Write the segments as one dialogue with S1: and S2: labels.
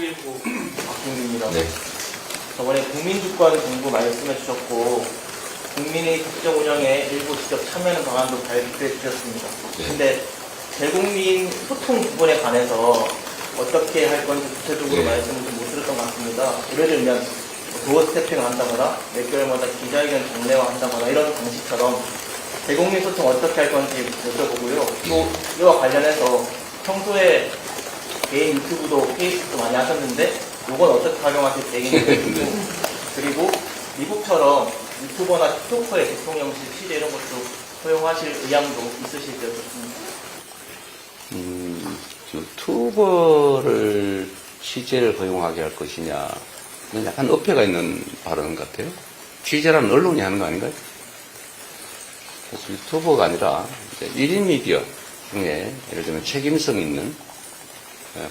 S1: 통일부 박종민입니다.
S2: 네.
S1: 저번에 국민주권 정부 말씀해 주셨고 국민의 국정 운영에 일부 직접 참여하는 방안도 발표해 주셨습니다.
S2: 네.
S1: 근데 대국민 소통 부분에 관해서 어떻게 할 건지 구체적으로
S2: 네.
S1: 말씀을 좀 못 들었던 것 같습니다. 예를 들면 도어 스태핑을 한다거나 몇 개월마다 기자회견 정례화한다거나 이런 방식처럼 대국민 소통 어떻게 할 건지 여쭤보고요. 또 이와 관련해서 평소에 개인 유튜브도 페이스북도 많이 하셨는데 이건 어떻게 활용하실 계획인지 그리고 미국처럼 유튜버나 틱토커의 대통령실 취재 이런 것도 허용하실 의향도 있으실지 여쭙습니다.
S2: 유튜버를 취재를 허용하게 할 것이냐, 이건 약간 어폐가 있는 발언 같아요. 취재라는 언론이 하는 거 아닌가요? 그래서 유튜버가 아니라 1인 미디어 중에 예를 들면 책임성 있는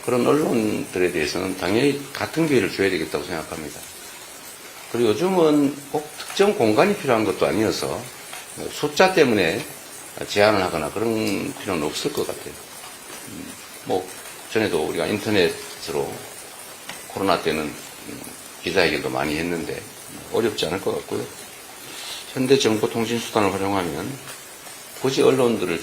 S2: 그런 언론들에 대해서는 당연히 같은 기회를 줘야 되겠다고 생각합니다. 그리고 요즘은 꼭 특정 공간이 필요한 것도 아니어서 숫자 때문에 제한을 하거나 그런 필요는 없을 것 같아요. 전에도 우리가 인터넷으로 코로나 때는 기자회견도 많이 했는데 어렵지 않을 것 같고요. 현대 정보통신수단을 활용하면 굳이 언론들을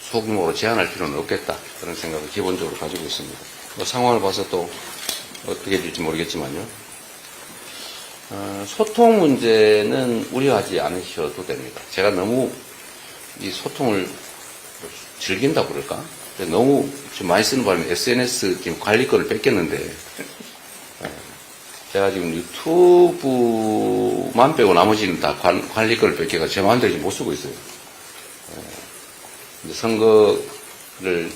S2: 소규모로 제한할 필요는 없겠다. 그런 생각을 기본적으로 가지고 있습니다. 상황을 봐서 또 어떻게 될지 모르겠지만요. 소통 문제는 우려하지 않으셔도 됩니다. 제가 너무 이 소통을 즐긴다고 그럴까? 너무 지금 많이 쓰는 바람에 SNS 지금 관리권을 뺏겼는데, 제가 지금 유튜브만 빼고 나머지는 다 관리권을 뺏겨가 제 마음대로 지금 못 쓰고 있어요. 선거를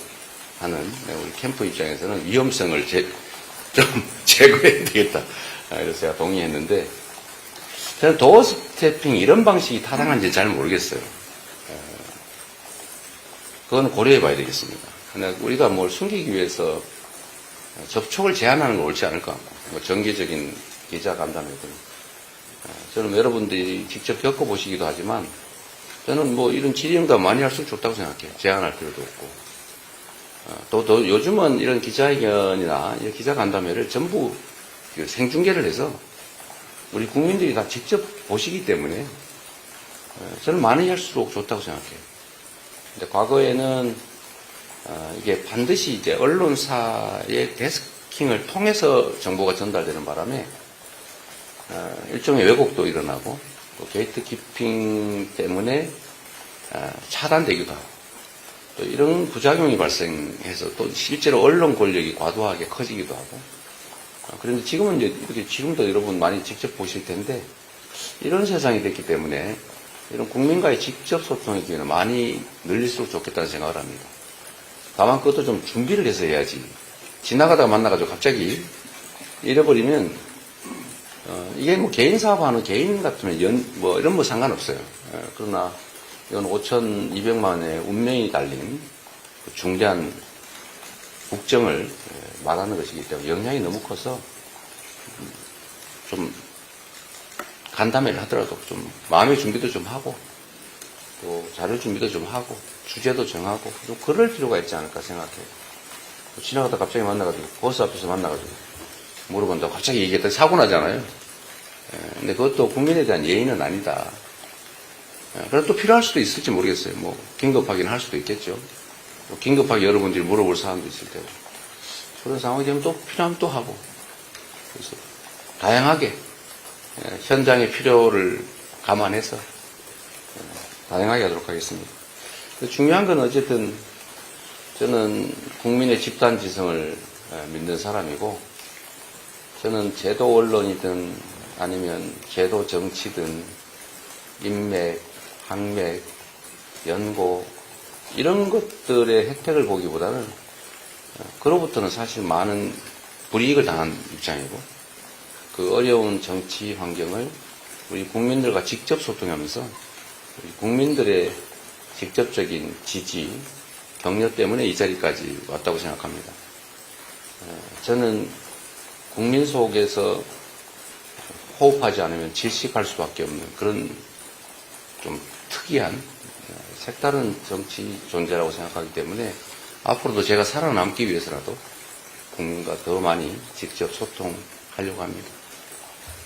S2: 하는 우리 캠프 입장에서는 위험성을 좀 제거해야 되겠다. 그래서 제가 동의했는데, 저는 도어 스태핑 이런 방식이 타당한지 잘 모르겠어요. 그건 고려해 봐야 되겠습니다. 그러나 우리가 뭘 숨기기 위해서 접촉을 제한하는 건 옳지 않을 것 같고, 정기적인 기자 간담회들. 저는 여러분들이 직접 겪어보시기도 하지만, 저는 이런 질의응답 많이 할수록 좋다고 생각해요. 제한할 필요도 없고. 또 요즘은 이런 기자회견이나 이런 기자간담회를 전부 생중계를 해서 우리 국민들이 다 직접 보시기 때문에 저는 많이 할수록 좋다고 생각해요. 근데 과거에는 이게 반드시 이제 언론사의 데스킹을 통해서 정보가 전달되는 바람에 일종의 왜곡도 일어나고 또 게이트 키핑 때문에 차단되기도 하고 또 이런 부작용이 발생해서 또 실제로 언론 권력이 과도하게 커지기도 하고 그런데 지금은 이제 이렇게 지금도 여러분 많이 직접 보실 텐데 이런 세상이 됐기 때문에 이런 국민과의 직접 소통의 기회는 많이 늘릴수록 좋겠다는 생각을 합니다. 다만 그것도 좀 준비를 해서 해야지 지나가다가 만나가지고 갑자기 잃어버리면 이게 개인 사업하는 개인 같으면 이런 상관없어요. 그러나 이건 5,200만의 운명이 달린 그 중대한 국정을 말하는 것이기 때문에 영향이 너무 커서 좀 간담회를 하더라도 좀 마음의 준비도 좀 하고 또 자료 준비도 좀 하고 주제도 정하고 좀 그럴 필요가 있지 않을까 생각해요. 지나가다 갑자기 만나가지고 버스 앞에서 만나가지고 물어본다고 갑자기 얘기했더니 사고 나잖아요. 근데 그것도 국민에 대한 예의는 아니다. 그래도 또 필요할 수도 있을지 모르겠어요. 긴급하기는 할 수도 있겠죠. 긴급하게 여러분들이 물어볼 사람도 있을 테고. 그런 상황이 되면 또 필요하면 또 하고. 그래서 다양하게 현장의 필요를 감안해서 다양하게 하도록 하겠습니다. 중요한 건 어쨌든 저는 국민의 집단지성을 믿는 사람이고 저는 제도 언론이든 아니면 제도 정치든 인맥, 학맥, 연고 이런 것들의 혜택을 보기보다는 그로부터는 사실 많은 불이익을 당한 입장이고 그 어려운 정치 환경을 우리 국민들과 직접 소통하면서 우리 국민들의 직접적인 지지, 격려 때문에 이 자리까지 왔다고 생각합니다. 저는 국민 속에서 호흡하지 않으면 질식할 수밖에 없는 그런 좀 특이한 색다른 정치 존재라고 생각하기 때문에 앞으로도 제가 살아남기 위해서라도 국민과 더 많이 직접 소통하려고 합니다.